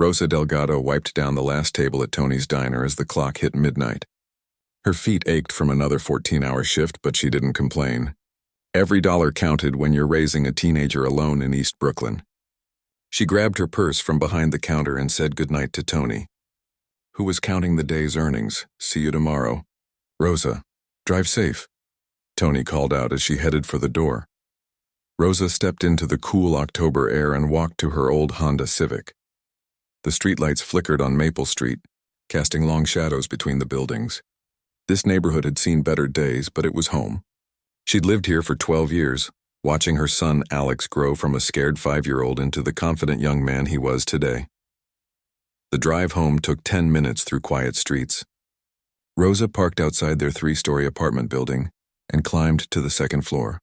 Rosa Delgado wiped down the last table at Tony's diner as the clock hit midnight. Her feet ached from another 14-hour shift, but she didn't complain. Every dollar counted when you're raising a teenager alone in East Brooklyn. She grabbed her purse from behind the counter and said goodnight to Tony, who was counting the day's earnings. See you tomorrow. Rosa, drive safe, Tony called out as she headed for the door. Rosa stepped into the cool October air and walked to her old Honda Civic. The streetlights flickered on Maple Street, casting long shadows between the buildings. This neighborhood had seen better days, but it was home. She'd lived here for 12 years, watching her son Alex grow from a scared 5-year-old into the confident young man he was today. The drive home took 10 minutes through quiet streets. Rosa parked outside their 3-story apartment building and climbed to the second floor.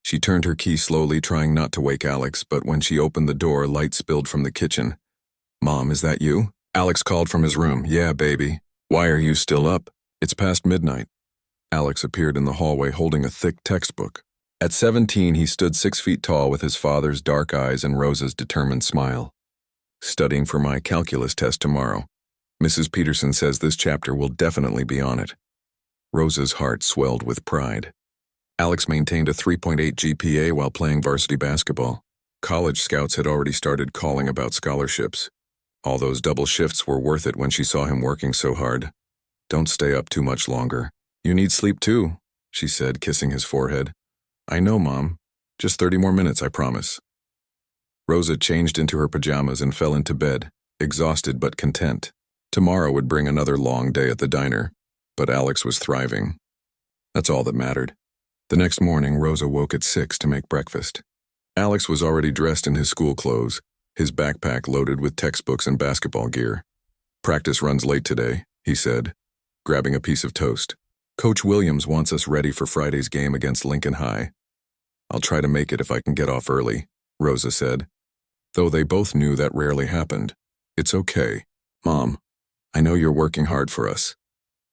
She turned her key slowly, trying not to wake Alex, but when she opened the door, light spilled from the kitchen. "Mom, is that you?" Alex called from his room. "Yeah, baby. Why are you still up? It's past midnight." Alex appeared in the hallway holding a thick textbook. At 17, he stood 6 feet tall with his father's dark eyes and Rosa's determined smile. "Studying for my calculus test tomorrow. Mrs. Peterson says this chapter will definitely be on it." Rosa's heart swelled with pride. Alex maintained a 3.8 GPA while playing varsity basketball. College scouts had already started calling about scholarships. All those double shifts were worth it when she saw him working so hard. "Don't stay up too much longer. You need sleep too," she said, kissing his forehead. "I know, Mom. Just 30 more minutes, I promise." Rosa changed into her pajamas and fell into bed, exhausted but content. Tomorrow would bring another long day at the diner, but Alex was thriving. That's all that mattered. The next morning, Rosa woke at 6 to make breakfast. Alex was already dressed in his school clothes, his backpack loaded with textbooks and basketball gear. "Practice runs late today," he said, grabbing a piece of toast. "Coach Williams wants us ready for Friday's game against Lincoln High." "I'll try to make it if I can get off early," Rosa said, though they both knew that rarely happened. "It's okay. Mom, I know you're working hard for us."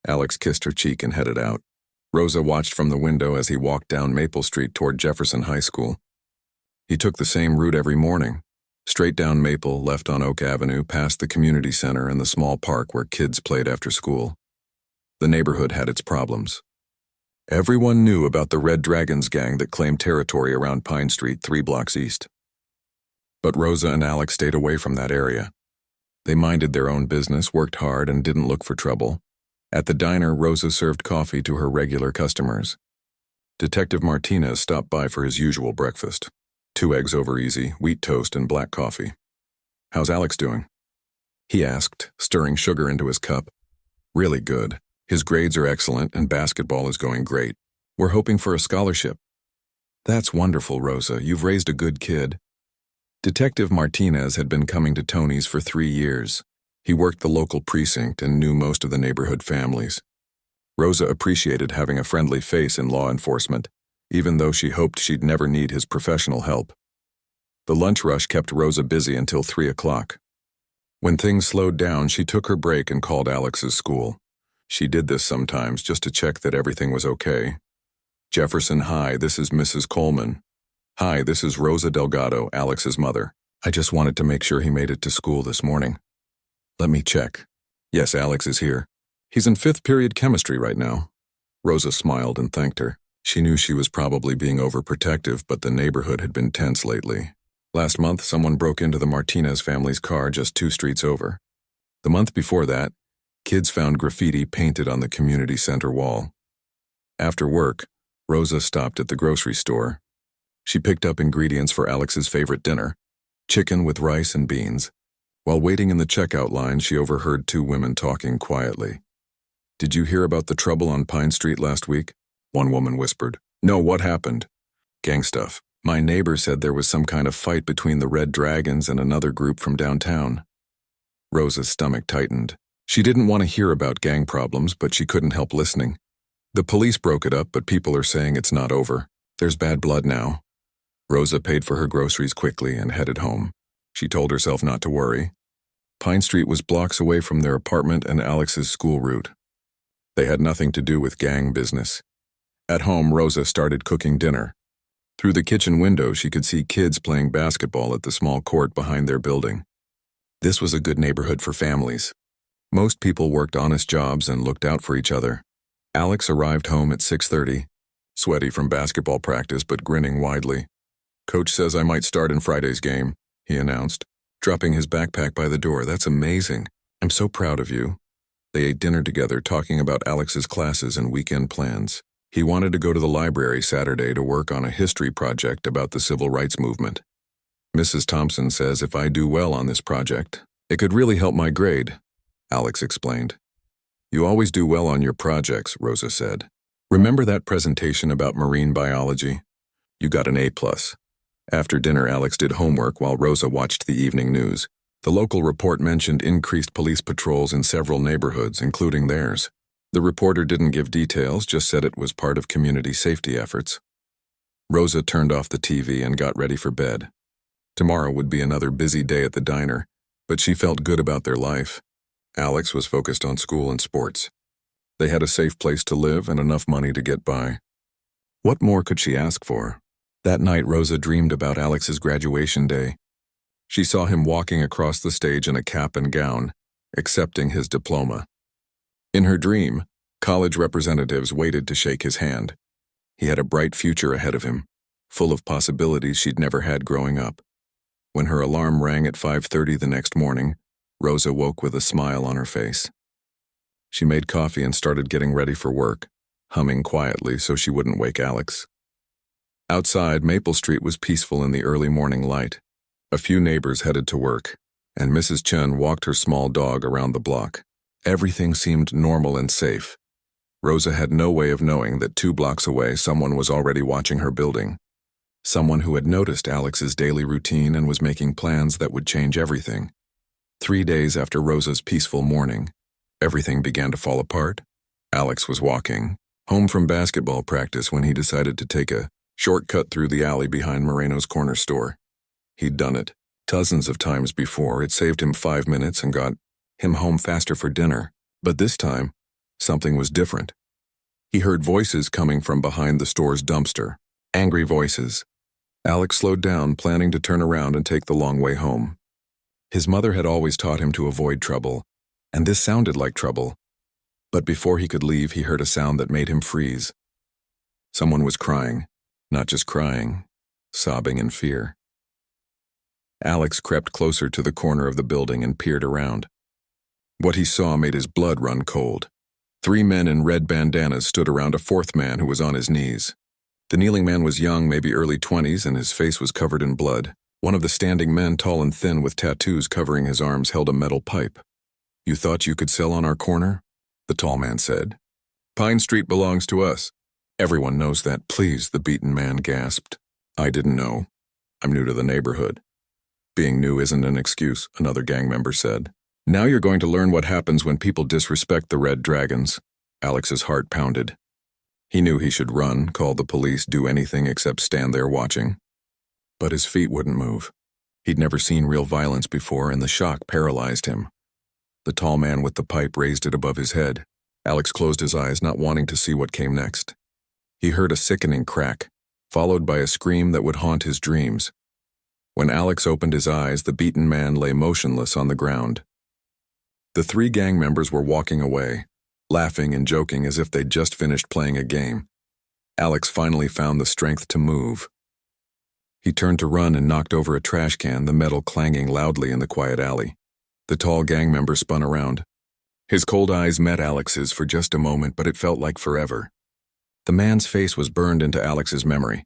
Alex kissed her cheek and headed out. Rosa watched from the window as he walked down Maple Street toward Jefferson High School. He took the same route every morning, straight down Maple, left on Oak Avenue, past the community center and the small park where kids played after school. The neighborhood had its problems. Everyone knew about the Red Dragons gang that claimed territory around Pine Street 3 blocks east. But Rosa and Alex stayed away from that area. They minded their own business, worked hard, and didn't look for trouble. At the diner, Rosa served coffee to her regular customers. Detective Martinez stopped by for his usual breakfast. 2 eggs over easy, wheat toast, and black coffee. "How's Alex doing?" he asked, stirring sugar into his cup. "Really good. His grades are excellent and basketball is going great. We're hoping for a scholarship." "That's wonderful, Rosa. You've raised a good kid." Detective Martinez had been coming to Tony's for 3 years. He worked the local precinct and knew most of the neighborhood families. Rosa appreciated having a friendly face in law enforcement, even though she hoped she'd never need his professional help. The lunch rush kept Rosa busy until 3 o'clock. When things slowed down, she took her break and called Alex's school. She did this sometimes just to check that everything was okay. "Jefferson High, this is Mrs. Coleman." "Hi, this is Rosa Delgado, Alex's mother. I just wanted to make sure he made it to school this morning." "Let me check. Yes, Alex is here. He's in 5th period chemistry right now." Rosa smiled and thanked her. She knew she was probably being overprotective, but the neighborhood had been tense lately. Last month, someone broke into the Martinez family's car just 2 streets over. The month before that, kids found graffiti painted on the community center wall. After work, Rosa stopped at the grocery store. She picked up ingredients for Alex's favorite dinner, chicken with rice and beans. While waiting in the checkout line, she overheard 2 women talking quietly. "Did you hear about the trouble on Pine Street last week?" one woman whispered. "No, what happened?" "Gang stuff. My neighbor said there was some kind of fight between the Red Dragons and another group from downtown." Rosa's stomach tightened. She didn't want to hear about gang problems, but she couldn't help listening. "The police broke it up, but people are saying it's not over. There's bad blood now." Rosa paid for her groceries quickly and headed home. She told herself not to worry. Pine Street was blocks away from their apartment and Alex's school route. They had nothing to do with gang business. At home, Rosa started cooking dinner. Through the kitchen window, she could see kids playing basketball at the small court behind their building. This was a good neighborhood for families. Most people worked honest jobs and looked out for each other. Alex arrived home at 6:30, sweaty from basketball practice but grinning widely. "Coach says I might start in Friday's game," he announced, dropping his backpack by the door. "That's amazing. I'm so proud of you." They ate dinner together, talking about Alex's classes and weekend plans. He wanted to go to the library Saturday to work on a history project about the civil rights movement. "Mrs. Thompson says if I do well on this project, it could really help my grade," Alex explained. "You always do well on your projects," Rosa said. "Remember that presentation about marine biology? You got an A+. After dinner, Alex did homework while Rosa watched the evening news. The local report mentioned increased police patrols in several neighborhoods, including theirs. The reporter didn't give details, just said it was part of community safety efforts. Rosa turned off the TV and got ready for bed. Tomorrow would be another busy day at the diner, but she felt good about their life. Alex was focused on school and sports. They had a safe place to live and enough money to get by. What more could she ask for? That night, Rosa dreamed about Alex's graduation day. She saw him walking across the stage in a cap and gown, accepting his diploma. In her dream, college representatives waited to shake his hand. He had a bright future ahead of him, full of possibilities she'd never had growing up. When her alarm rang at 5:30 the next morning, Rosa woke with a smile on her face. She made coffee and started getting ready for work, humming quietly so she wouldn't wake Alex. Outside, Maple Street was peaceful in the early morning light. A few neighbors headed to work, and Mrs. Chen walked her small dog around the block. Everything seemed normal and safe. Rosa had no way of knowing that 2 blocks away someone was already watching her building. Someone who had noticed Alex's daily routine and was making plans that would change everything. 3 days after Rosa's peaceful morning, everything began to fall apart. Alex was walking home from basketball practice when he decided to take a shortcut through the alley behind Moreno's corner store. He'd done it dozens of times before. It saved him 5 minutes and got him home faster for dinner. But this time, something was different. He heard voices coming from behind the store's dumpster. Angry voices. Alex slowed down, planning to turn around and take the long way home. His mother had always taught him to avoid trouble, and this sounded like trouble. But before he could leave, he heard a sound that made him freeze. Someone was crying. Not just crying, sobbing in fear. Alex crept closer to the corner of the building and peered around. What he saw made his blood run cold. 3 men in red bandanas stood around a 4th man who was on his knees. The kneeling man was young, maybe early 20s, and his face was covered in blood. One of the standing men, tall and thin with tattoos covering his arms, held a metal pipe. "You thought you could sell on our corner?" the tall man said. "Pine Street belongs to us." "Everyone knows that." "Please," the beaten man gasped. "I didn't know. I'm new to the neighborhood." "Being new isn't an excuse," another gang member said. "Now you're going to learn what happens when people disrespect the Red Dragons." Alex's heart pounded. He knew he should run, call the police, do anything except stand there watching. But his feet wouldn't move. He'd never seen real violence before, and the shock paralyzed him. The tall man with the pipe raised it above his head. Alex closed his eyes, not wanting to see what came next. He heard a sickening crack, followed by a scream that would haunt his dreams. When Alex opened his eyes, the beaten man lay motionless on the ground. The 3 gang members were walking away, laughing and joking as if they'd just finished playing a game. Alex finally found the strength to move. He turned to run and knocked over a trash can, the metal clanging loudly in the quiet alley. The tall gang member spun around. His cold eyes met Alex's for just a moment, but it felt like forever. The man's face was burned into Alex's memory.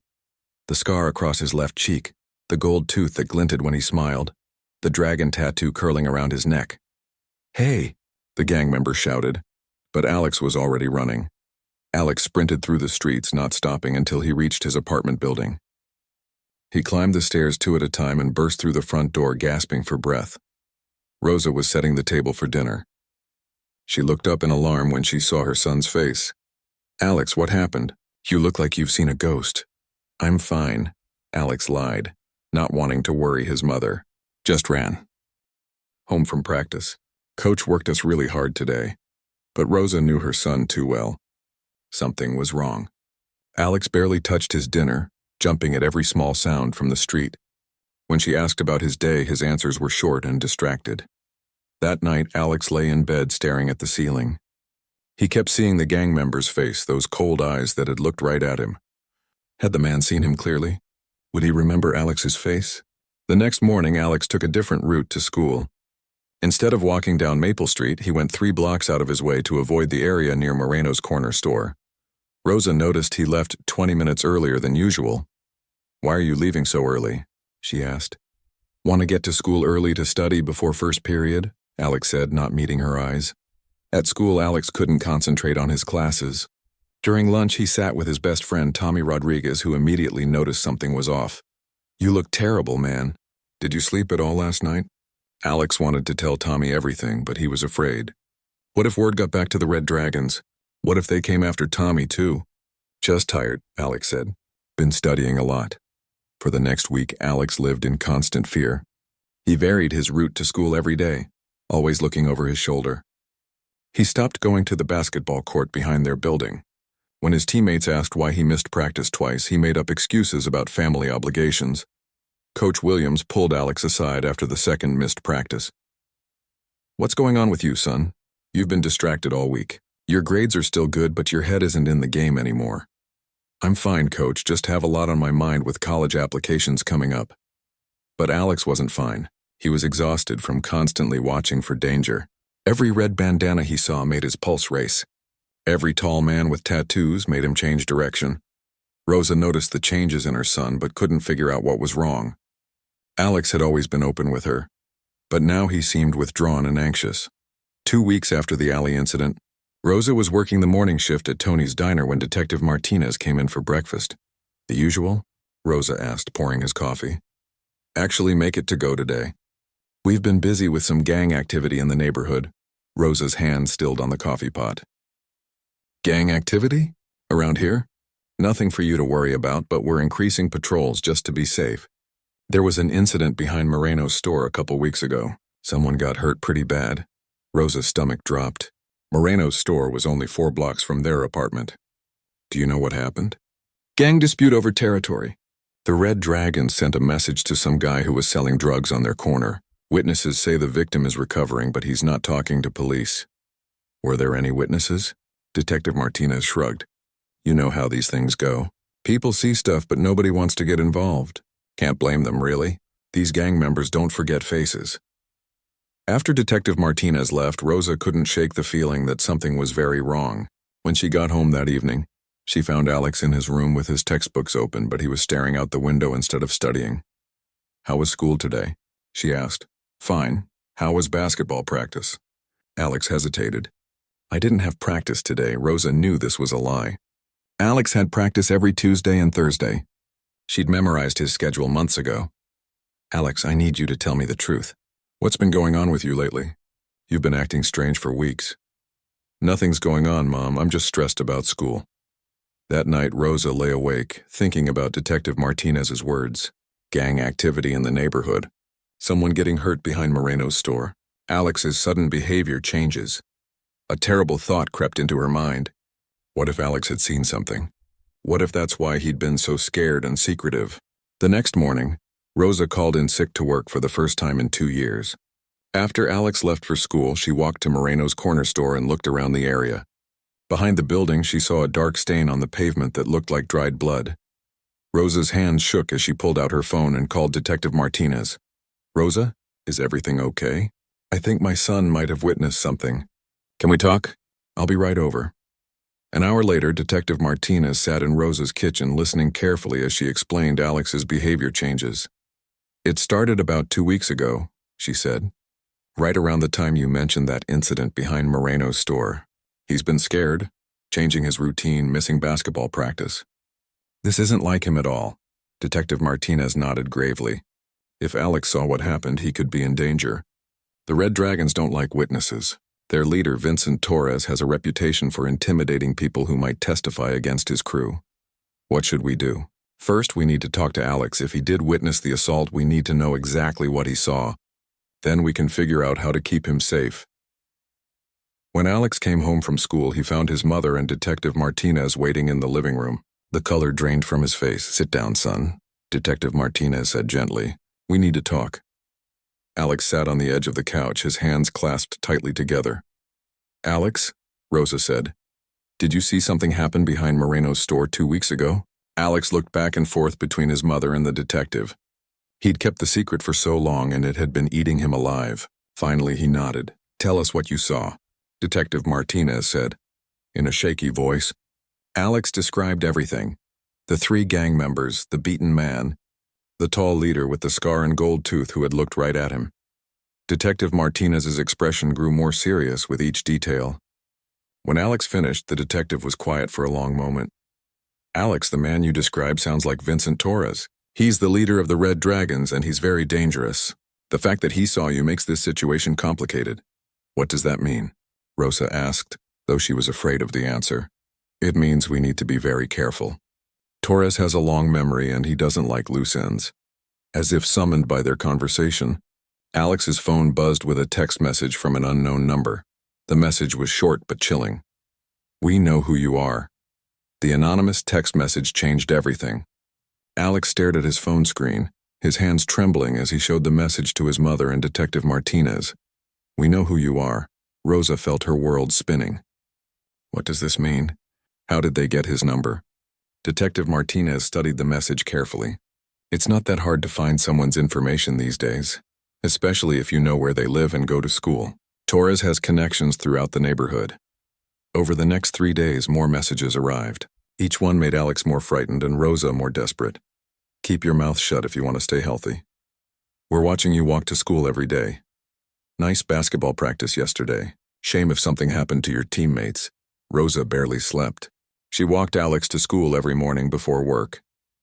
The scar across his left cheek, the gold tooth that glinted when he smiled, the dragon tattoo curling around his neck. "Hey!" the gang member shouted, but Alex was already running. Alex sprinted through the streets, not stopping until he reached his apartment building. He climbed the stairs 2 at a time and burst through the front door, gasping for breath. Rosa was setting the table for dinner. She looked up in alarm when she saw her son's face. "Alex, what happened? You look like you've seen a ghost." "I'm fine," Alex lied, not wanting to worry his mother. "Just ran home from practice. Coach worked us really hard today." But Rosa knew her son too well. Something was wrong. Alex barely touched his dinner, jumping at every small sound from the street. When she asked about his day, his answers were short and distracted. That night, Alex lay in bed staring at the ceiling. He kept seeing the gang member's face, those cold eyes that had looked right at him. Had the man seen him clearly? Would he remember Alex's face? The next morning, Alex took a different route to school. Instead of walking down Maple Street, he went 3 blocks out of his way to avoid the area near Moreno's corner store. Rosa noticed he left 20 minutes earlier than usual. "Why are you leaving so early?" she asked. "Want to get to school early to study before first period?" Alex said, not meeting her eyes. At school, Alex couldn't concentrate on his classes. During lunch, he sat with his best friend, Tommy Rodriguez, who immediately noticed something was off. "You look terrible, man. Did you sleep at all last night?" Alex wanted to tell Tommy everything, but he was afraid. What if word got back to the Red Dragons? What if they came after Tommy, too? "Just tired," Alex said. "Been studying a lot." For the next week, Alex lived in constant fear. He varied his route to school every day, always looking over his shoulder. He stopped going to the basketball court behind their building. When his teammates asked why he missed practice twice, he made up excuses about family obligations. Coach Williams pulled Alex aside after the second missed practice. "What's going on with you, son? You've been distracted all week. Your grades are still good, but your head isn't in the game anymore." "I'm fine, coach, just have a lot on my mind with college applications coming up." But Alex wasn't fine. He was exhausted from constantly watching for danger. Every red bandana he saw made his pulse race. Every tall man with tattoos made him change direction. Rosa noticed the changes in her son but couldn't figure out what was wrong. Alex had always been open with her, but now he seemed withdrawn and anxious. 2 weeks after the alley incident, Rosa was working the morning shift at Tony's diner when Detective Martinez came in for breakfast. "The usual?" Rosa asked, pouring his coffee. "Actually make it to go today. We've been busy with some gang activity in the neighborhood." Rosa's hand stilled on the coffee pot. "Gang activity? Around here? Nothing for you to worry about, but we're increasing patrols just to be safe. There was an incident behind Moreno's store a couple weeks ago. Someone got hurt pretty bad." Rosa's stomach dropped. Moreno's store was only 4 blocks from their apartment. "Do you know what happened?" "Gang dispute over territory. The Red Dragons sent a message to some guy who was selling drugs on their corner. Witnesses say the victim is recovering, but he's not talking to police." "Were there any witnesses?" Detective Martinez shrugged. "You know how these things go. People see stuff, but nobody wants to get involved. Can't blame them, really. These gang members don't forget faces." After Detective Martinez left, Rosa couldn't shake the feeling that something was very wrong. When she got home that evening, she found Alex in his room with his textbooks open, but he was staring out the window instead of studying. "How was school today?" she asked. "Fine. How was basketball practice?" Alex hesitated. "I didn't have practice today." Rosa knew this was a lie. Alex had practice every Tuesday and Thursday. She'd memorized his schedule months ago. "Alex, I need you to tell me the truth. What's been going on with you lately? You've been acting strange for weeks." "Nothing's going on, Mom. I'm just stressed about school." That night, Rosa lay awake, thinking about Detective Martinez's words. Gang activity in the neighborhood. Someone getting hurt behind Moreno's store. Alex's sudden behavior changes. A terrible thought crept into her mind. What if Alex had seen something? What if that's why he'd been so scared and secretive? The next morning, Rosa called in sick to work for the first time in 2 years. After Alex left for school, she walked to Moreno's corner store and looked around the area. Behind the building, she saw a dark stain on the pavement that looked like dried blood. Rosa's hands shook as she pulled out her phone and called Detective Martinez. "Rosa, is everything okay? I think my son might have witnessed something. Can we talk? I'll be right over." An hour later, Detective Martinez sat in Rosa's kitchen listening carefully as she explained Alex's behavior changes. "It started about 2 weeks ago," she said. "Right around the time you mentioned that incident behind Moreno's store. He's been scared, changing his routine, missing basketball practice." "This isn't like him at all." Detective Martinez nodded gravely. "If Alex saw what happened, he could be in danger. The Red Dragons don't like witnesses. Their leader, Vincent Torres, has a reputation for intimidating people who might testify against his crew. What should we do? First, we need to talk to Alex. If he did witness the assault, we need to know exactly what he saw. Then we can figure out how to keep him safe." When Alex came home from school, he found his mother and Detective Martinez waiting in the living room. The color drained from his face. "Sit down, son," Detective Martinez said gently. "We need to talk." Alex sat on the edge of the couch, his hands clasped tightly together. "Alex," Rosa said, "did you see something happen behind Moreno's store 2 weeks ago?" Alex looked back and forth between his mother and the detective. He'd kept the secret for so long and it had been eating him alive. Finally, he nodded. "Tell us what you saw," Detective Martinez said, in a shaky voice. Alex described everything. The 3 gang members, the beaten man, the tall leader with the scar and gold tooth who had looked right at him. Detective Martinez's expression grew more serious with each detail. When Alex finished, the detective was quiet for a long moment. "Alex, the man you described sounds like Vincent Torres. He's the leader of the Red Dragons and he's very dangerous. The fact that he saw you makes this situation complicated." "What does that mean?" Rosa asked, though she was afraid of the answer. "It means we need to be very careful. Torres has a long memory and he doesn't like loose ends." As if summoned by their conversation, Alex's phone buzzed with a text message from an unknown number. The message was short but chilling. "We know who you are." The anonymous text message changed everything. Alex stared at his phone screen, his hands trembling as he showed the message to his mother and Detective Martinez. "We know who you are." Rosa felt her world spinning. What does this mean? How did they get his number? Detective Martinez studied the message carefully. It's not that hard to find someone's information these days, especially if you know where they live and go to school. Torres has connections throughout the neighborhood. Over the next 3 days, more messages arrived. Each one made Alex more frightened and Rosa more desperate. "Keep your mouth shut if you want to stay healthy. We're watching you walk to school every day. Nice basketball practice yesterday. Shame if something happened to your teammates." Rosa barely slept. She walked Alex to school every morning before work,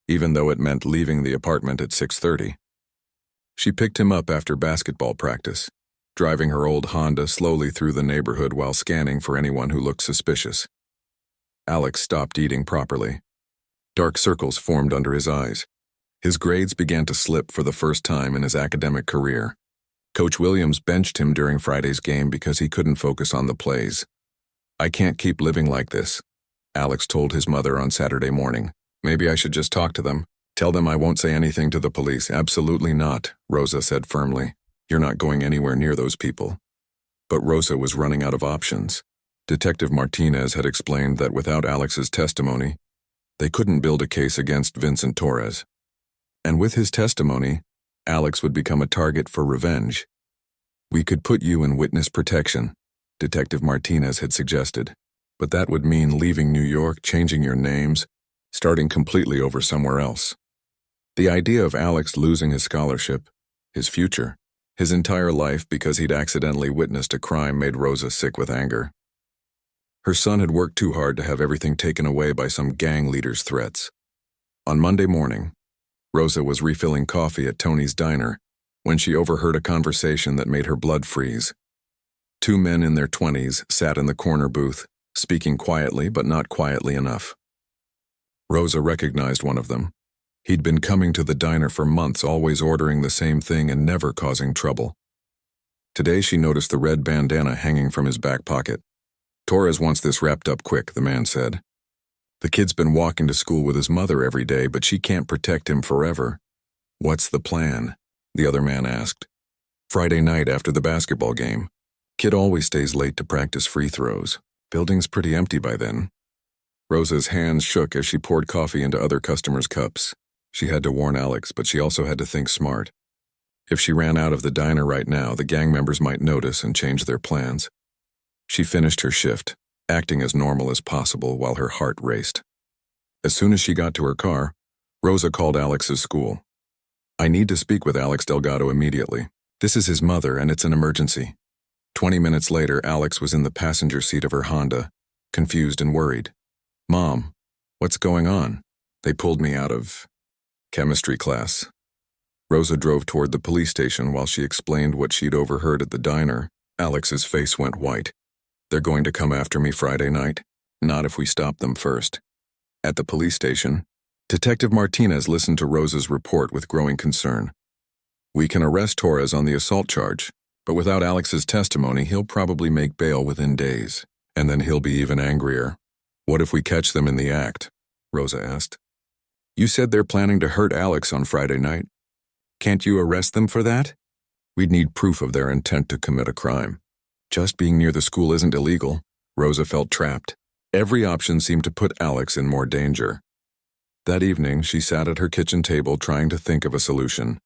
even though it meant leaving the apartment at 6:30. She picked him up after basketball practice, driving her old Honda slowly through the neighborhood while scanning for anyone who looked suspicious. Alex stopped eating properly. Dark circles formed under his eyes. His grades began to slip for the first time in his academic career. Coach Williams benched him during Friday's game because he couldn't focus on the plays. "I can't keep living like this," Alex told his mother on Saturday morning. "Maybe I should just talk to them. Tell them I won't say anything to the police." "Absolutely not," Rosa said firmly. "You're not going anywhere near those people." But Rosa was running out of options. Detective Martinez had explained that without Alex's testimony, they couldn't build a case against Vincent Torres. And with his testimony, Alex would become a target for revenge. "We could put you in witness protection," Detective Martinez had suggested. "But that would mean leaving New York, changing your names, starting completely over somewhere else." The idea of Alex losing his scholarship, his future, his entire life because he'd accidentally witnessed a crime made Rosa sick with anger. Her son had worked too hard to have everything taken away by some gang leader's threats. On Monday morning, Rosa was refilling coffee at Tony's diner when she overheard a conversation that made her blood freeze. 2 men in their 20s sat in the corner booth, speaking quietly but not quietly enough. Rosa recognized one of them. He'd been coming to the diner for months, always ordering the same thing and never causing trouble. Today she noticed the red bandana hanging from his back pocket. "Torres wants this wrapped up quick," the man said. "The kid's been walking to school with his mother every day, but she can't protect him forever." "What's the plan?" the other man asked. "Friday night after the basketball game. Kid always stays late to practice free throws. Building's pretty empty by then." Rosa's hands shook as she poured coffee into other customers' cups. She had to warn Alex, but she also had to think smart. If she ran out of the diner right now, the gang members might notice and change their plans. She finished her shift, acting as normal as possible while her heart raced. As soon as she got to her car, Rosa called Alex's school. "I need to speak with Alex Delgado immediately. This is his mother and it's an emergency." 20 minutes later, Alex was in the passenger seat of her Honda, confused and worried. "Mom, what's going on?" "They pulled me out of chemistry class." Rosa drove toward the police station while she explained what she'd overheard at the diner. Alex's face went white. "They're going to come after me Friday night. Not if we stop them first." At the police station, Detective Martinez listened to Rosa's report with growing concern. "We can arrest Torres on the assault charge, but without Alex's testimony, he'll probably make bail within days, and then he'll be even angrier." "What if we catch them in the act?" Rosa asked. "You said they're planning to hurt Alex on Friday night. Can't you arrest them for that?" We'd need proof of their intent to commit a crime. Just being near the school isn't illegal. Rosa felt trapped. Every option seemed to put Alex in more danger. That evening, she sat at her kitchen table trying to think of a solution.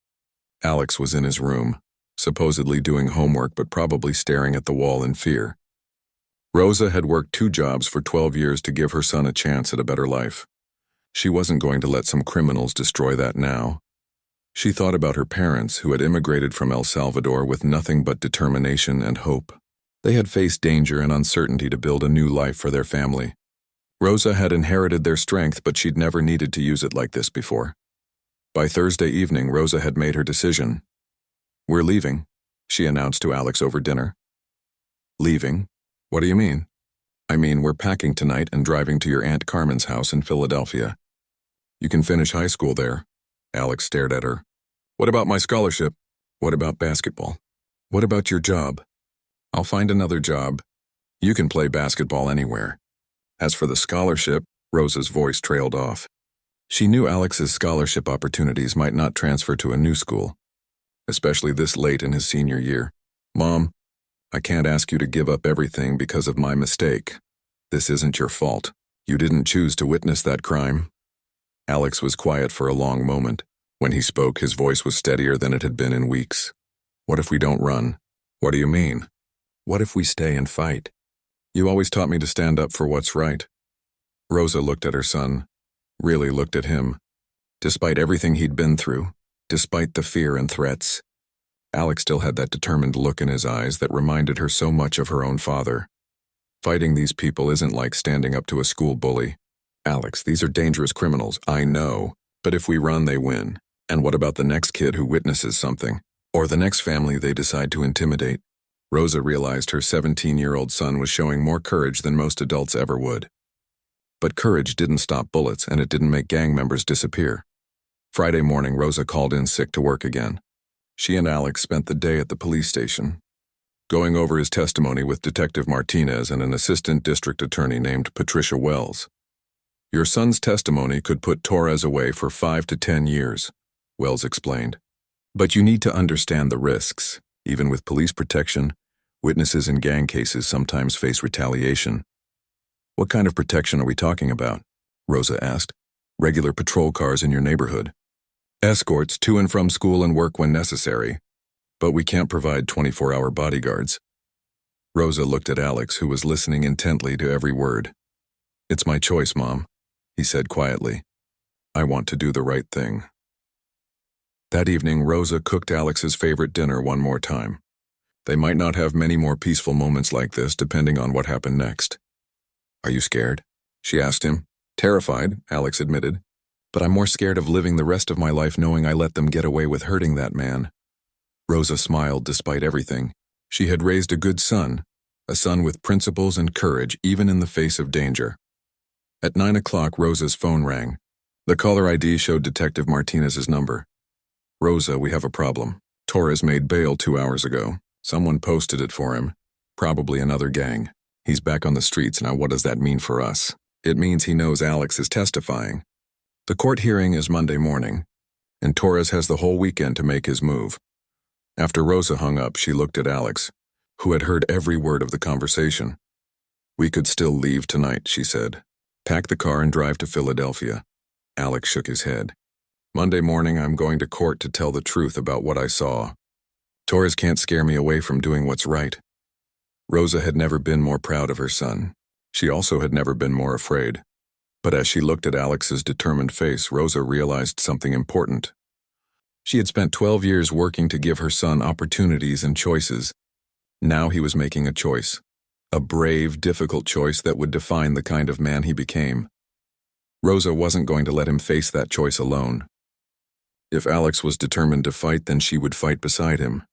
Alex was in his room, supposedly doing homework but probably staring at the wall in fear. Rosa had worked 2 jobs for 12 years to give her son a chance at a better life. She wasn't going to let some criminals destroy that now. She thought about her parents who had immigrated from El Salvador with nothing but determination and hope. They had faced danger and uncertainty to build a new life for their family. Rosa had inherited their strength, but she'd never needed to use it like this before. By Thursday evening, Rosa had made her decision. "We're leaving," she announced to Alex over dinner. "Leaving? What do you mean?" "I mean, we're packing tonight and driving to your Aunt Carmen's house in Philadelphia. You can finish high school there." Alex stared at her. "What about my scholarship? What about basketball? What about your job?" "I'll find another job. You can play basketball anywhere." As for the scholarship, Rosa's voice trailed off. She knew Alex's scholarship opportunities might not transfer to a new school, especially this late in his senior year. "Mom, I can't ask you to give up everything because of my mistake. This isn't your fault. You didn't choose to witness that crime." Alex was quiet for a long moment. When he spoke, his voice was steadier than it had been in weeks. "What if we don't run?" "What do you mean?" "What if we stay and fight? You always taught me to stand up for what's right." Rosa looked at her son, really looked at him. Despite everything he'd been through, despite the fear and threats, Alex still had that determined look in his eyes that reminded her so much of her own father. Fighting these people isn't like standing up to a school bully. "Alex, these are dangerous criminals, I know. But if we run, they win. And what about the next kid who witnesses something? Or the next family they decide to intimidate?" Rosa realized her 17-year-old son was showing more courage than most adults ever would. But courage didn't stop bullets, and it didn't make gang members disappear. Friday morning, Rosa called in sick to work again. She and Alex spent the day at the police station, going over his testimony with Detective Martinez and an assistant district attorney named Patricia Wells. "Your son's testimony could put Torres away for 5 to 10 years, Wells explained. "But you need to understand the risks. Even with police protection, witnesses in gang cases sometimes face retaliation." "What kind of protection are we talking about?" Rosa asked. "Regular patrol cars in your neighborhood. Escorts to and from school and work when necessary. But we can't provide 24-hour bodyguards." Rosa looked at Alex, who was listening intently to every word. "It's my choice, Mom," he said quietly. "I want to do the right thing." That evening, Rosa cooked Alex's favorite dinner one more time. They might not have many more peaceful moments like this, depending on what happened next. "Are you scared?" she asked him. "Terrified," Alex admitted. "But I'm more scared of living the rest of my life knowing I let them get away with hurting that man." Rosa smiled despite everything. She had raised a good son, a son with principles and courage even in the face of danger. At 9 o'clock, Rosa's phone rang. The caller ID showed Detective Martinez's number. "Rosa, we have a problem. Torres made bail 2 hours ago. Someone posted it for him. Probably another gang. He's back on the streets now. What does that mean for us?" "It means he knows Alex is testifying. The court hearing is Monday morning, and Torres has the whole weekend to make his move." After Rosa hung up, she looked at Alex, who had heard every word of the conversation. "We could still leave tonight," she said. "Pack the car and drive to Philadelphia." Alex shook his head. "Monday morning, I'm going to court to tell the truth about what I saw. Torres can't scare me away from doing what's right." Rosa had never been more proud of her son. She also had never been more afraid. But as she looked at Alex's determined face, Rosa realized something important. She had spent 12 years working to give her son opportunities and choices. Now he was making a choice. A brave, difficult choice that would define the kind of man he became. Rosa wasn't going to let him face that choice alone. If Alex was determined to fight, then she would fight beside him.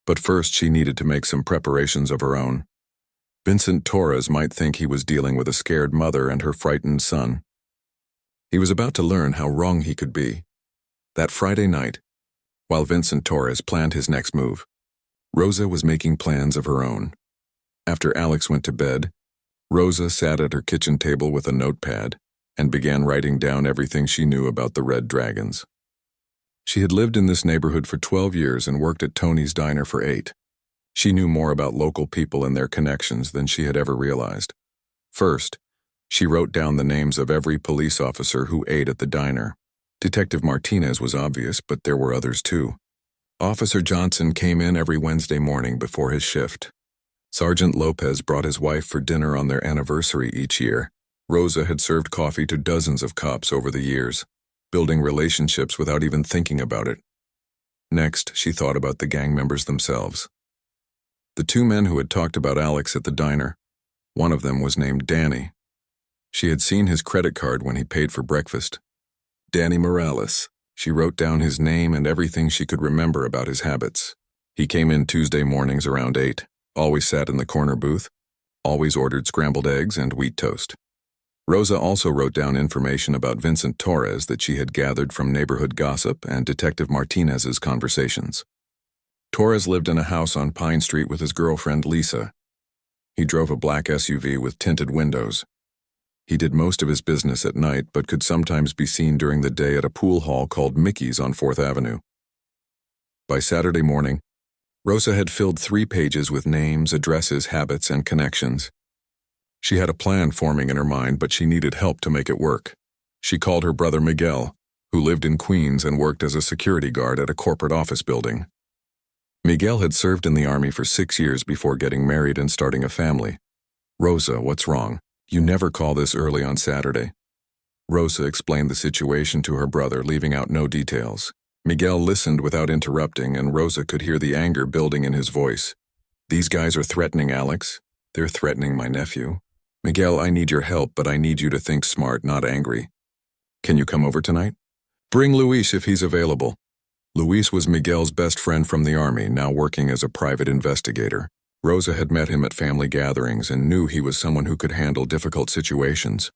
But first, she needed to make some preparations of her own. Vincent Torres might think he was dealing with a scared mother and her frightened son. He was about to learn how wrong he could be. That Friday night, while Vincent Torres planned his next move, Rosa was making plans of her own. After Alex went to bed, Rosa sat at her kitchen table with a notepad and began writing down everything she knew about the Red Dragons. She had lived in this neighborhood for 12 years and worked at Tony's Diner for 8. She knew more about local people and their connections than she had ever realized. First, she wrote down the names of every police officer who ate at the diner. Detective Martinez was obvious, but there were others too. Officer Johnson came in every Wednesday morning before his shift. Sergeant Lopez brought his wife for dinner on their anniversary each year. Rosa had served coffee to dozens of cops over the years, building relationships without even thinking about it. Next, she thought about the gang members themselves. The two men who had talked about Alex at the diner, one of them was named Danny. She had seen his credit card when he paid for breakfast. Danny Morales. She wrote down his name and everything she could remember about his habits. He came in Tuesday mornings around 8, always sat in the corner booth, always ordered scrambled eggs and wheat toast. Rosa also wrote down information about Vincent Torres that she had gathered from neighborhood gossip and Detective Martinez's conversations. Torres lived in a house on Pine Street with his girlfriend Lisa. He drove a black SUV with tinted windows. He did most of his business at night, but could sometimes be seen during the day at a pool hall called Mickey's on 4th Avenue. By Saturday morning, Rosa had filled 3 pages with names, addresses, habits, and connections. She had a plan forming in her mind, but she needed help to make it work. She called her brother Miguel, who lived in Queens and worked as a security guard at a corporate office building. Miguel had served in the army for 6 years before getting married and starting a family. "Rosa, what's wrong? You never call this early on Saturday." Rosa explained the situation to her brother, leaving out no details. Miguel listened without interrupting, and Rosa could hear the anger building in his voice. "These guys are threatening Alex. They're threatening my nephew. Miguel, I need your help, but I need you to think smart, not angry. Can you come over tonight? Bring Luis if he's available." Luis was Miguel's best friend from the army, now working as a private investigator. Rosa had met him at family gatherings and knew he was someone who could handle difficult situations.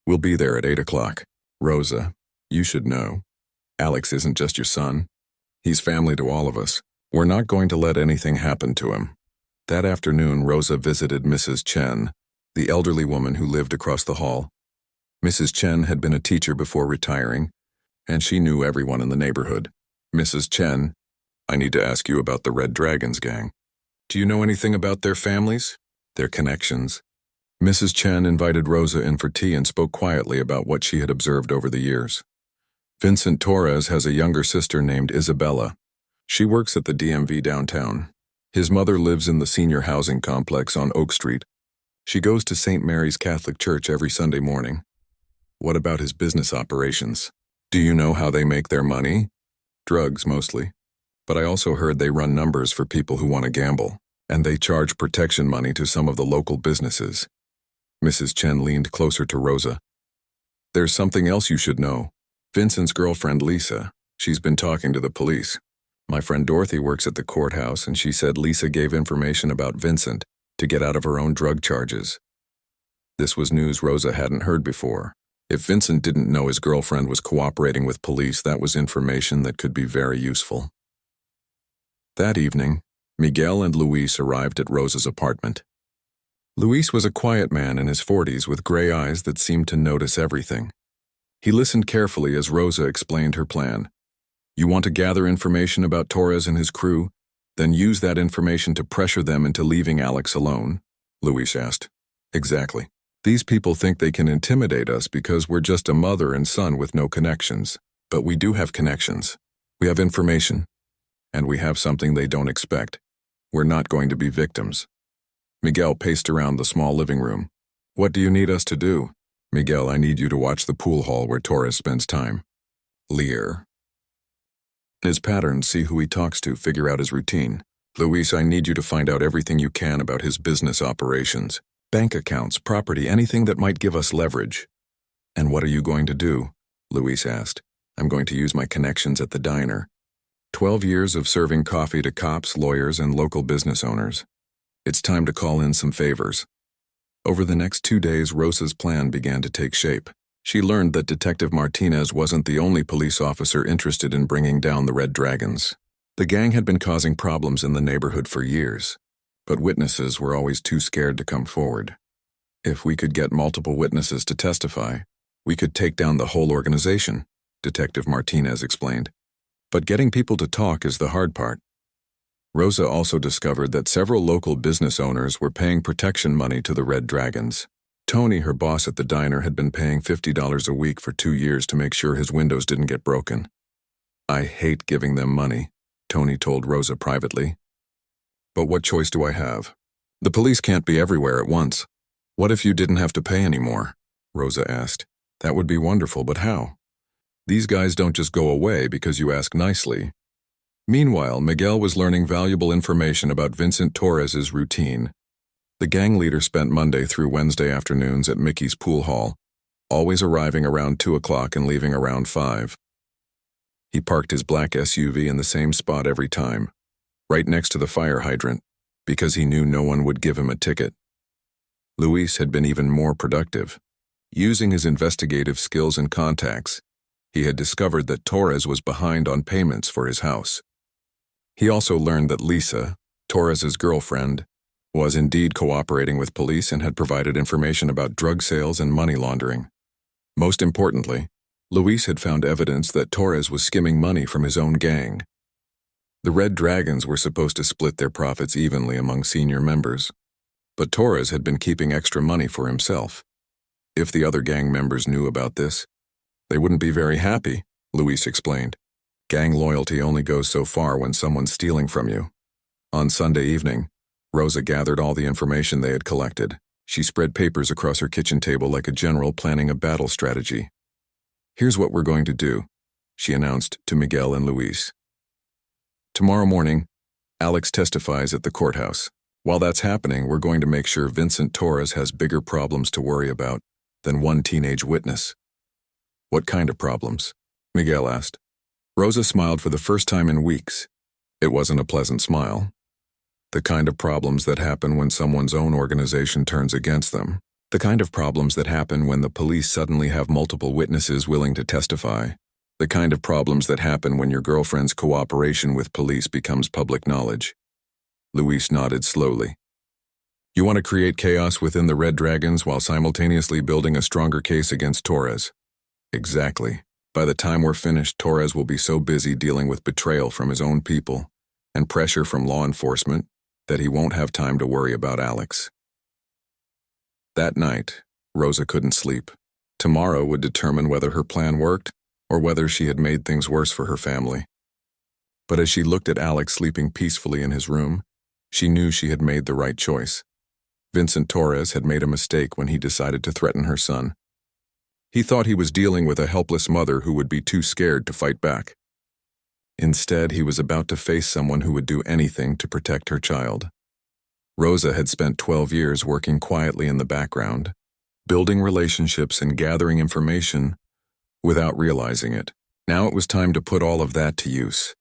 "We'll be there at 8 o'clock. Rosa, you should know. Alex isn't just your son. He's family to all of us. We're not going to let anything happen to him." That afternoon, Rosa visited Mrs. Chen, the elderly woman who lived across the hall. Mrs. Chen had been a teacher before retiring, and she knew everyone in the neighborhood. "Mrs. Chen, I need to ask you about the Red Dragons gang. Do you know anything about their families? Their connections?" Mrs. Chen invited Rosa in for tea and spoke quietly about what she had observed over the years. "Vincent Torres has a younger sister named Isabella. She works at the DMV downtown. His mother lives in the senior housing complex on Oak Street. She goes to St. Mary's Catholic Church every Sunday morning." "What about his business operations? Do you know how they make their money?" "Drugs, mostly. But I also heard they run numbers for people who want to gamble, and they charge protection money to some of the local businesses." Mrs. Chen leaned closer to Rosa. "There's something else you should know. Vincent's girlfriend, Lisa, she's been talking to the police. My friend Dorothy works at the courthouse, and she said Lisa gave information about Vincent to get out of her own drug charges." This was news Rosa hadn't heard before. If Vincent didn't know his girlfriend was cooperating with police, that was information that could be very useful. That evening, Miguel and Luis arrived at Rosa's apartment. Luis was a quiet man in his 40s with gray eyes that seemed to notice everything. He listened carefully as Rosa explained her plan. "You want to gather information about Torres and his crew, then use that information to pressure them into leaving Alex alone?" Luis asked. "Exactly. These people think they can intimidate us because we're just a mother and son with no connections. But we do have connections. We have information. And we have something they don't expect. We're not going to be victims." Miguel paced around the small living room. "What do you need us to do?" "Miguel, I need you to watch the pool hall where Torres spends time. Lear. His patterns, see who he talks to, figure out his routine. Luis, I need you to find out everything you can about his business operations. Bank accounts, property, anything that might give us leverage." "And what are you going to do?" Luis asked. "I'm going to use my connections at the diner. 12 years of serving coffee to cops, lawyers, and local business owners. It's time to call in some favors." Over the next 2 days, Rosa's plan began to take shape. She learned that Detective Martinez wasn't the only police officer interested in bringing down the Red Dragons. The gang had been causing problems in the neighborhood for years, but witnesses were always too scared to come forward. "If we could get multiple witnesses to testify, we could take down the whole organization," Detective Martinez explained. But getting people to talk is the hard part. Rosa also discovered that several local business owners were paying protection money to the Red Dragons. Tony, her boss at the diner, had been paying $50 a week for 2 years to make sure his windows didn't get broken. "I hate giving them money," Tony told Rosa privately. "But what choice do I have? The police can't be everywhere at once." "What if you didn't have to pay anymore?" Rosa asked. "That would be wonderful, but how? These guys don't just go away because you ask nicely." Meanwhile, Miguel was learning valuable information about Vincent Torres's routine. The gang leader spent Monday through Wednesday afternoons at Mickey's pool hall, always arriving around 2 o'clock and leaving around 5. He parked his black SUV in the same spot every time, right next to the fire hydrant, because he knew no one would give him a ticket. Luis had been even more productive. Using his investigative skills and contacts, he had discovered that Torres was behind on payments for his house. He also learned that Lisa, Torres's girlfriend, was indeed cooperating with police and had provided information about drug sales and money laundering. Most importantly, Luis had found evidence that Torres was skimming money from his own gang. The Red Dragons were supposed to split their profits evenly among senior members, but Torres had been keeping extra money for himself. If the other gang members knew about this, they wouldn't be very happy, Luis explained. Gang loyalty only goes so far when someone's stealing from you. On Sunday evening, Rosa gathered all the information they had collected. She spread papers across her kitchen table like a general planning a battle strategy. "Here's what we're going to do," she announced to Miguel and Luis. "Tomorrow morning, Alex testifies at the courthouse. While that's happening, we're going to make sure Vincent Torres has bigger problems to worry about than one teenage witness." "What kind of problems?" Miguel asked. Rosa smiled for the first time in weeks. It wasn't a pleasant smile. "The kind of problems that happen when someone's own organization turns against them. The kind of problems that happen when the police suddenly have multiple witnesses willing to testify. The kind of problems that happen when your girlfriend's cooperation with police becomes public knowledge." Luis nodded slowly. "You want to create chaos within the Red Dragons while simultaneously building a stronger case against Torres?" "Exactly. By the time we're finished, Torres will be so busy dealing with betrayal from his own people and pressure from law enforcement that he won't have time to worry about Alex." That night, Rosa couldn't sleep. Tomorrow would determine whether her plan worked or whether she had made things worse for her family. But as she looked at Alex sleeping peacefully in his room, she knew she had made the right choice. Vincent Torres had made a mistake when he decided to threaten her son. He thought he was dealing with a helpless mother who would be too scared to fight back. Instead, he was about to face someone who would do anything to protect her child. Rosa had spent 12 years working quietly in the background, building relationships and gathering information without realizing it. Now it was time to put all of that to use.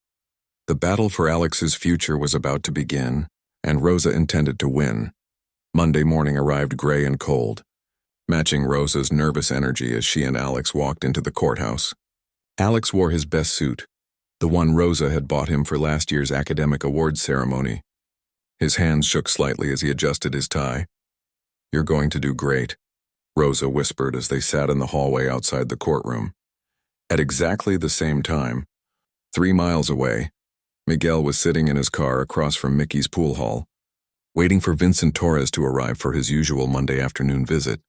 The battle for Alex's future was about to begin, and Rosa intended to win. Monday morning arrived gray and cold, matching Rosa's nervous energy as she and Alex walked into the courthouse. Alex wore his best suit, the one Rosa had bought him for last year's academic awards ceremony. His hands shook slightly as he adjusted his tie. "You're going to do great," Rosa whispered as they sat in the hallway outside the courtroom. At exactly the same time, 3 miles away, Miguel was sitting in his car across from Mickey's pool hall, waiting for Vincent Torres to arrive for his usual Monday afternoon visit.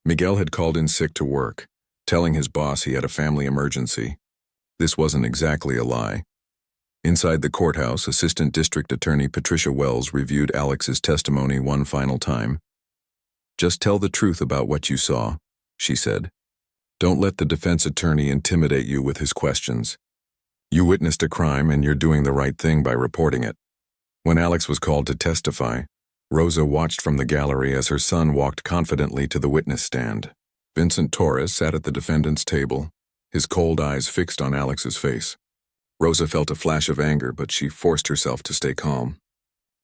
Miguel had called in sick to work, telling his boss he had a family emergency. This wasn't exactly a lie. Inside the courthouse, Assistant District Attorney Patricia Wells reviewed Alex's testimony one final time. "Just tell the truth about what you saw," she said. "Don't let the defense attorney intimidate you with his questions. You witnessed a crime and you're doing the right thing by reporting it." When Alex was called to testify, Rosa watched from the gallery as her son walked confidently to the witness stand. Vincent Torres sat at the defendant's table, his cold eyes fixed on Alex's face. Rosa felt a flash of anger, but she forced herself to stay calm.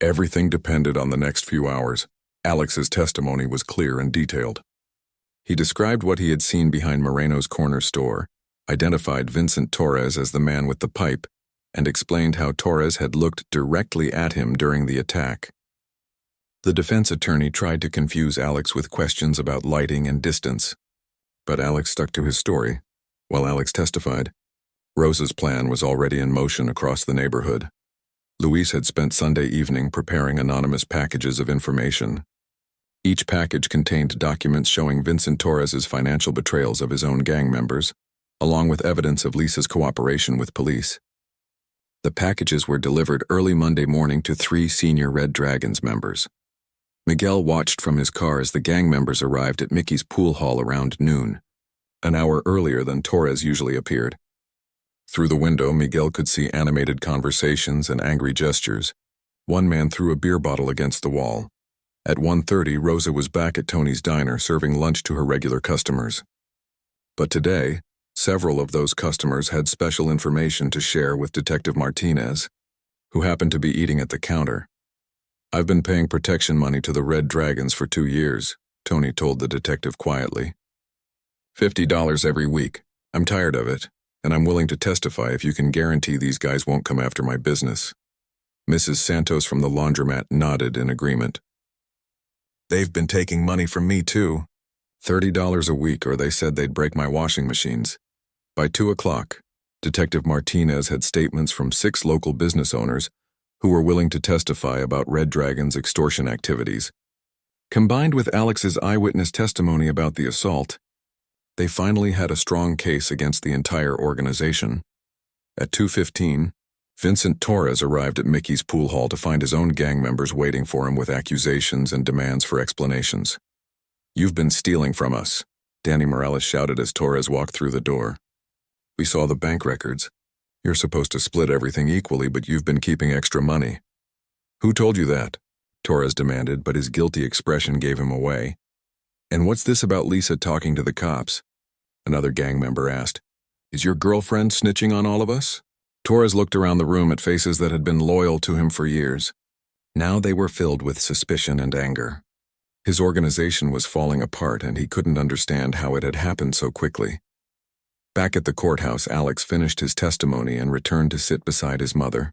Everything depended on the next few hours. Alex's testimony was clear and detailed. He described what he had seen behind Moreno's corner store, identified Vincent Torres as the man with the pipe, and explained how Torres had looked directly at him during the attack. The defense attorney tried to confuse Alex with questions about lighting and distance, but Alex stuck to his story. While Alex testified, Rosa's plan was already in motion across the neighborhood. Luis had spent Sunday evening preparing anonymous packages of information. Each package contained documents showing Vincent Torres's financial betrayals of his own gang members, along with evidence of Lisa's cooperation with police. The packages were delivered early Monday morning to 3 senior Red Dragons members. Miguel watched from his car as the gang members arrived at Mickey's pool hall around noon, an hour earlier than Torres usually appeared. Through the window, Miguel could see animated conversations and angry gestures. One man threw a beer bottle against the wall. At 1:30, Rosa was back at Tony's diner serving lunch to her regular customers. But today, several of those customers had special information to share with Detective Martinez, who happened to be eating at the counter. "I've been paying protection money to the Red Dragons for 2 years, Tony told the detective quietly. $50 every week. I'm tired of it, and I'm willing to testify if you can guarantee these guys won't come after my business." Mrs. Santos from the laundromat nodded in agreement. "They've been taking money from me too. $30 a week, or they said they'd break my washing machines." By 2 o'clock, Detective Martinez had statements from 6 local business owners who were willing to testify about Red Dragon's extortion activities. Combined with Alex's eyewitness testimony about the assault, they finally had a strong case against the entire organization. At 2:15, Vincent Torres arrived at Mickey's pool hall to find his own gang members waiting for him with accusations and demands for explanations. "You've been stealing from us," Danny Morales shouted as Torres walked through the door. "We saw the bank records. You're supposed to split everything equally, but you've been keeping extra money." "Who told you that?" Torres demanded, but his guilty expression gave him away. "And what's this about Lisa talking to the cops?" Another gang member asked. "Is your girlfriend snitching on all of us?" Torres looked around the room at faces that had been loyal to him for years. Now they were filled with suspicion and anger. His organization was falling apart, and he couldn't understand how it had happened so quickly. Back at the courthouse, Alex finished his testimony and returned to sit beside his mother.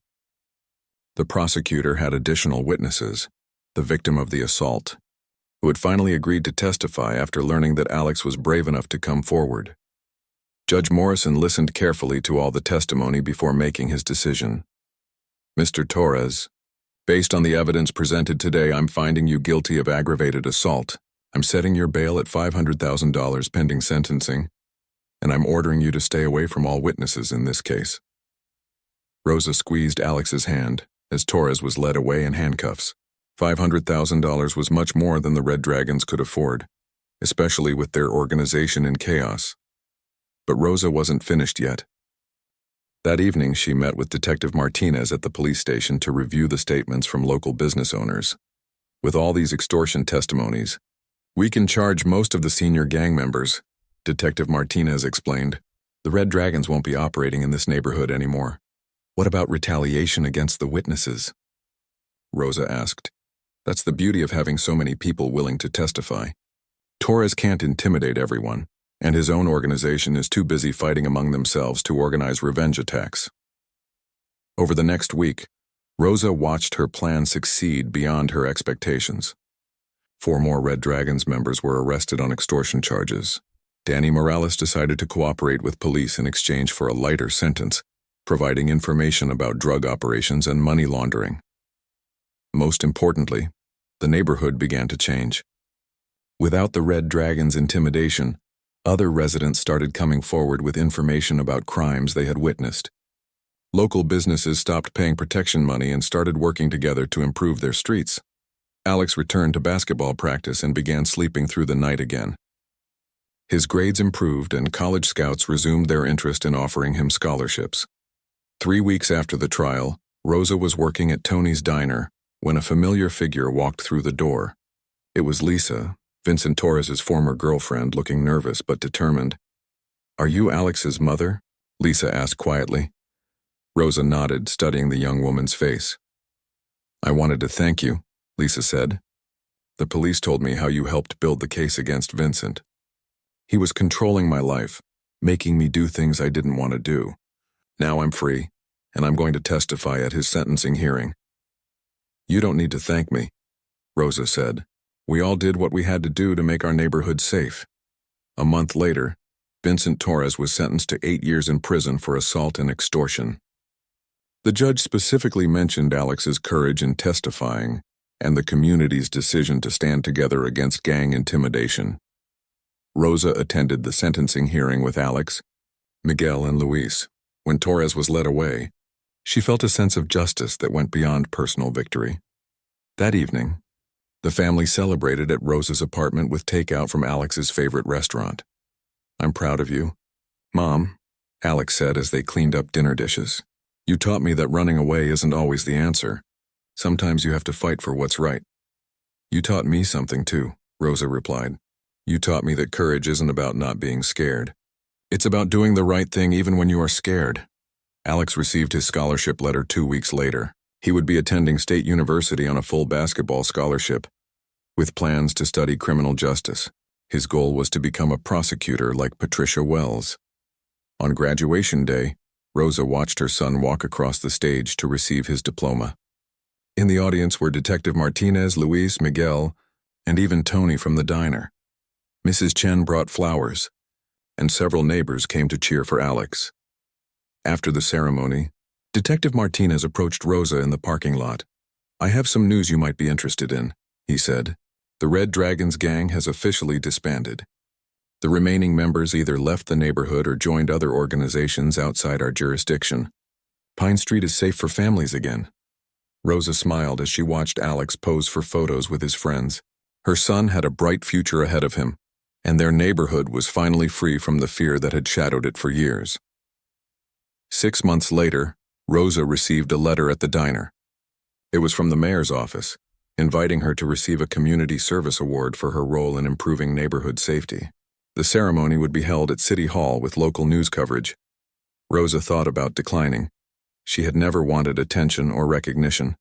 The prosecutor had additional witnesses, the victim of the assault, who had finally agreed to testify after learning that Alex was brave enough to come forward. Judge Morrison listened carefully to all the testimony before making his decision. "Mr. Torres, based on the evidence presented today, I'm finding you guilty of aggravated assault. I'm setting your bail at $500,000 pending sentencing, and I'm ordering you to stay away from all witnesses in this case." Rosa squeezed Alex's hand as Torres was led away in handcuffs. $500,000 was much more than the Red Dragons could afford, especially with their organization in chaos. But Rosa wasn't finished yet. That evening, she met with Detective Martinez at the police station to review the statements from local business owners. "With all these extortion testimonies, we can charge most of the senior gang members," Detective Martinez explained. "The Red Dragons won't be operating in this neighborhood anymore." "What about retaliation against the witnesses?" Rosa asked. "That's the beauty of having so many people willing to testify. Torres can't intimidate everyone, and his own organization is too busy fighting among themselves to organize revenge attacks." Over the next week, Rosa watched her plan succeed beyond her expectations. 4 more Red Dragons members were arrested on extortion charges. Danny Morales decided to cooperate with police in exchange for a lighter sentence, providing information about drug operations and money laundering. Most importantly, the neighborhood began to change. Without the Red Dragons' intimidation, other residents started coming forward with information about crimes they had witnessed. Local businesses stopped paying protection money and started working together to improve their streets. Alex returned to basketball practice and began sleeping through the night again. His grades improved, and college scouts resumed their interest in offering him scholarships. 3 weeks after the trial, Rosa was working at Tony's diner when a familiar figure walked through the door. It was Lisa, Vincent Torres's former girlfriend, looking nervous but determined. "Are you Alex's mother?" Lisa asked quietly. Rosa nodded, studying the young woman's face. "I wanted to thank you," Lisa said. "The police told me how you helped build the case against Vincent. He was controlling my life, making me do things I didn't want to do. Now I'm free, and I'm going to testify at his sentencing hearing." "You don't need to thank me," Rosa said. "We all did what we had to do to make our neighborhood safe." A month later, Vincent Torres was sentenced to 8 years in prison for assault and extortion. The judge specifically mentioned Alex's courage in testifying and the community's decision to stand together against gang intimidation. Rosa attended the sentencing hearing with Alex, Miguel, and Luis. When Torres was led away, she felt a sense of justice that went beyond personal victory. That evening, the family celebrated at Rosa's apartment with takeout from Alex's favorite restaurant. "I'm proud of you, Mom," Alex said as they cleaned up dinner dishes. "You taught me that running away isn't always the answer. Sometimes you have to fight for what's right." "You taught me something too," Rosa replied. "You taught me that courage isn't about not being scared. It's about doing the right thing even when you are scared." Alex received his scholarship letter 2 weeks later. He would be attending State University on a full basketball scholarship, with plans to study criminal justice. His goal was to become a prosecutor like Patricia Wells. On graduation day, Rosa watched her son walk across the stage to receive his diploma. In the audience were Detective Martinez, Luis, Miguel, and even Tony from the diner. Mrs. Chen brought flowers, and several neighbors came to cheer for Alex. After the ceremony, Detective Martinez approached Rosa in the parking lot. "I have some news you might be interested in," he said. "The Red Dragons gang has officially disbanded. The remaining members either left the neighborhood or joined other organizations outside our jurisdiction. Pine Street is safe for families again." Rosa smiled as she watched Alex pose for photos with his friends. Her son had a bright future ahead of him, and their neighborhood was finally free from the fear that had shadowed it for years. 6 months later, Rosa received a letter at the diner. It was from the mayor's office, inviting her to receive a community service award for her role in improving neighborhood safety. The ceremony would be held at City Hall with local news coverage. Rosa thought about declining. She had never wanted attention or recognition.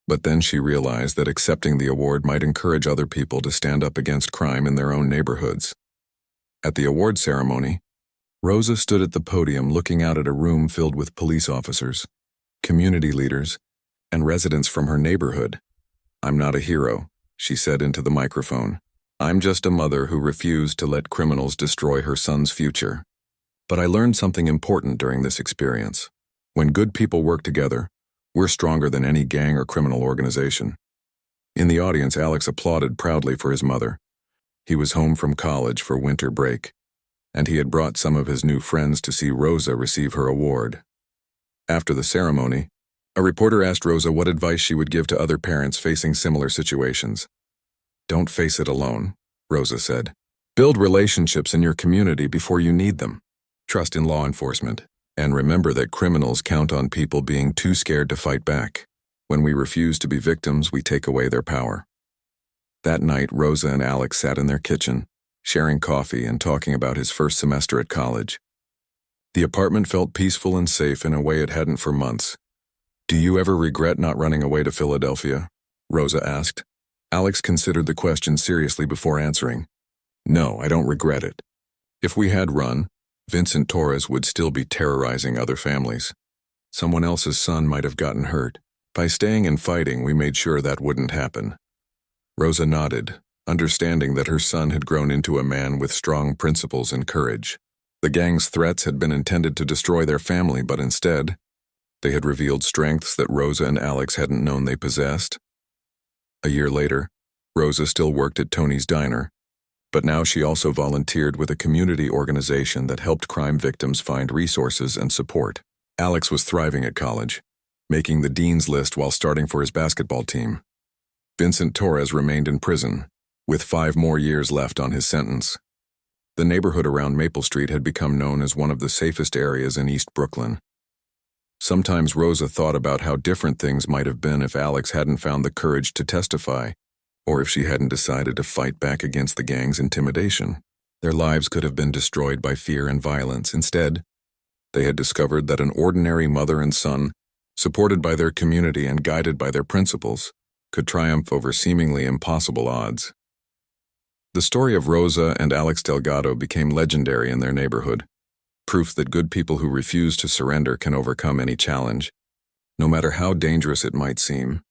But then she realized that accepting the award might encourage other people to stand up against crime in their own neighborhoods. At the award ceremony, Rosa stood at the podium looking out at a room filled with police officers, community leaders, and residents from her neighborhood. "I'm not a hero," she said into the microphone. "I'm just a mother who refused to let criminals destroy her son's future. But I learned something important during this experience. When good people work together, we're stronger than any gang or criminal organization." In the audience, Alex applauded proudly for his mother. He was home from college for winter break, and he had brought some of his new friends to see Rosa receive her award. After the ceremony, a reporter asked Rosa what advice she would give to other parents facing similar situations. "Don't face it alone," Rosa said. "Build relationships in your community before you need them. Trust in law enforcement, and remember that criminals count on people being too scared to fight back. When we refuse to be victims, we take away their power." That night, Rosa and Alex sat in their kitchen, sharing coffee and talking about his first semester at college. The apartment felt peaceful and safe in a way it hadn't for months. "Do you ever regret not running away to Philadelphia?" Rosa asked. Alex considered the question seriously before answering. "No, I don't regret it. If we had run, Vincent Torres would still be terrorizing other families. Someone else's son might have gotten hurt. By staying and fighting, we made sure that wouldn't happen." Rosa nodded, understanding that her son had grown into a man with strong principles and courage. The gang's threats had been intended to destroy their family, but instead, they had revealed strengths that Rosa and Alex hadn't known they possessed. A year later, Rosa still worked at Tony's diner, but now she also volunteered with a community organization that helped crime victims find resources and support. Alex was thriving at college, making the dean's list while starting for his basketball team. Vincent Torres remained in prison, with 5 more years left on his sentence. The neighborhood around Maple Street had become known as one of the safest areas in East Brooklyn. Sometimes Rosa thought about how different things might have been if Alex hadn't found the courage to testify, or if she hadn't decided to fight back against the gang's intimidation. Their lives could have been destroyed by fear and violence. Instead, they had discovered that an ordinary mother and son, supported by their community and guided by their principles, could triumph over seemingly impossible odds. The story of Rosa and Alex Delgado became legendary in their neighborhood, proof that good people who refuse to surrender can overcome any challenge, no matter how dangerous it might seem.